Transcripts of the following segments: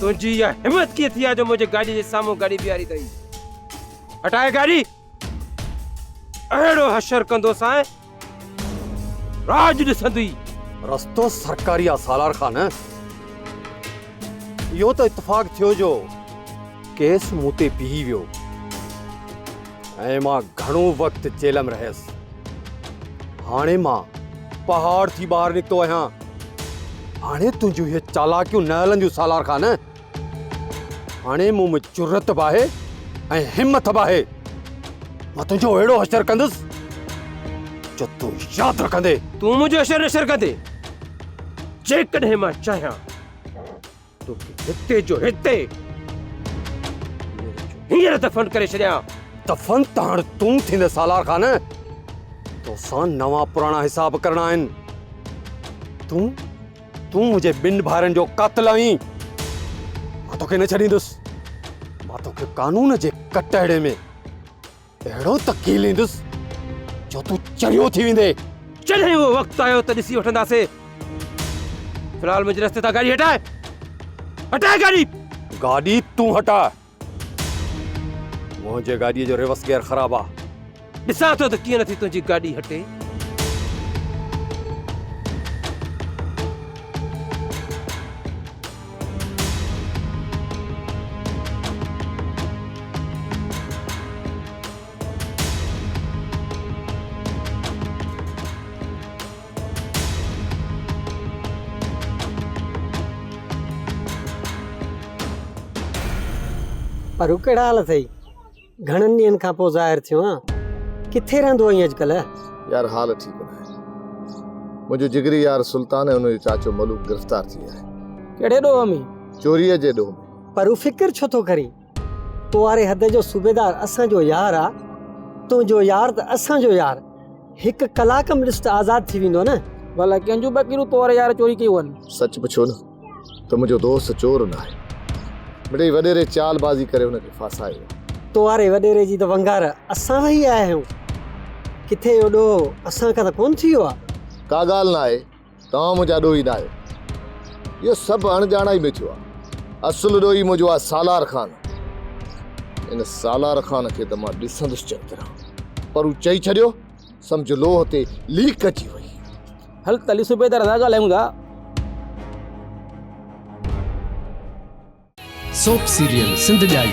तुझी या हिम्मत की थी जो मुझे गाड़ी के सामू गाड़ी बिहारी थई। हटाए गाड़ी। अड़ो हशर कंदो साए राज दिसंदी। रस्तो सरकारी सालार खान यो तो इत्तेफाक थियो जो केस मुते पी वियो ऐं मां घणो वक्त जेल में रहस। हाणे मां पहाड़ थी बाहर निकतो आहियां। हाणे तुझू ये चालाकियूं न हलंदियूं सालार खान। हाणे मूं में जुर्रत बाहे ऐं हिम्मत बाहे। मां तुझो एड़ो हशर कंदुस जो तू याद रखंदे। तू मुझे अशर नशर कंदे जेकॾहिं मां चाहियां तो हिते जो हिते हींअर दफ़न करे छॾियां। दफ़न त हाणे तूं थींदे सालार खान। तोसां नवां पुराणा हिसाब करणा आहिनि। तूं मुझे बिन भाइरनि जो कातिल आहीं। मां तोखे न छॾींदुसि। मां तोखे कानून जे कटहड़े में अहिड़ो तकील ईंदुसि जो तू चरियो थी वेंदे। जॾहिं वो वक्त आयो त ॾिसी वठंदासीं। फिलहाल मुझे रस्ते तां गाड़ी हटाए। हटाए गाड़ी। गाड़ी तू हटा। मुझे गाड़ी जो रिवर्स गियर खराब आ। ॾिसां थो त कीअं नथी तुंहिंजी गाड़ी हटे। पर कहिड़ा हाल अथई? घणनि ॾींहंनि खां पोइ ज़ाहिर थियो आहे। किथे रहंदो आहीं अॼुकल्ह? यार हाल ठीक न है। मुझे जिगरी यार सुल्तान है उन चाचो मलूक गिरफ्तार थी है। केड़े ॾोह में? चोरीअ जे ॾोह में। पर फिक्र छो थो करी? तो वारे हद जो सूबेदार असांजो यार आ। तुंहिंजो यार त असांजो यार। हिकु कलाक में ॾिस त आज़ाद थी वेंदो न। भला कंहिंजो बकीरू तो वारे यार चोरी कई वन। सच पुछो न तो मुझो दोस्त चोर न है। मिड़ई वडेरे चालबाज़ी करे उनके फासायो। तो वारे वडेरे जी त वंगार असां वही आया आहियूं। किथे यो ॾोह असां खां त कोन थी वियो आहे। का ॻाल्हि न आहे। तव्हां मुंहिंजा ॾोही न आहियो। इहो सभु अणॼाणा ई में थियो आहे। असुल ॾोही मुंहिंजो आहे सालार खान। इन सालार खान खे त मां ॾिसंदुसि चङी तरह पर हू चई छॾियो सम्झ लोह ते लीक अची वई। हल तली सूबेदार सां ॻाल्हायूं था। सोप सीरियल सिंध जाई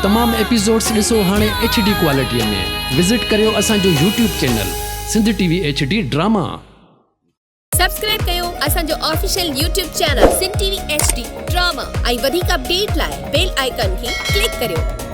तमाम एपिसोड्स ॾिसो हाणे HD क्वालिटीअ में। विजिट करियो असांजो YouTube channel Sindh TV HD drama. Subscribe कयो असांजो official YouTube channel Sindh TV HD drama ऐं वधीक अपडेट लाइ बेल आइकन खे क्लिक करियो।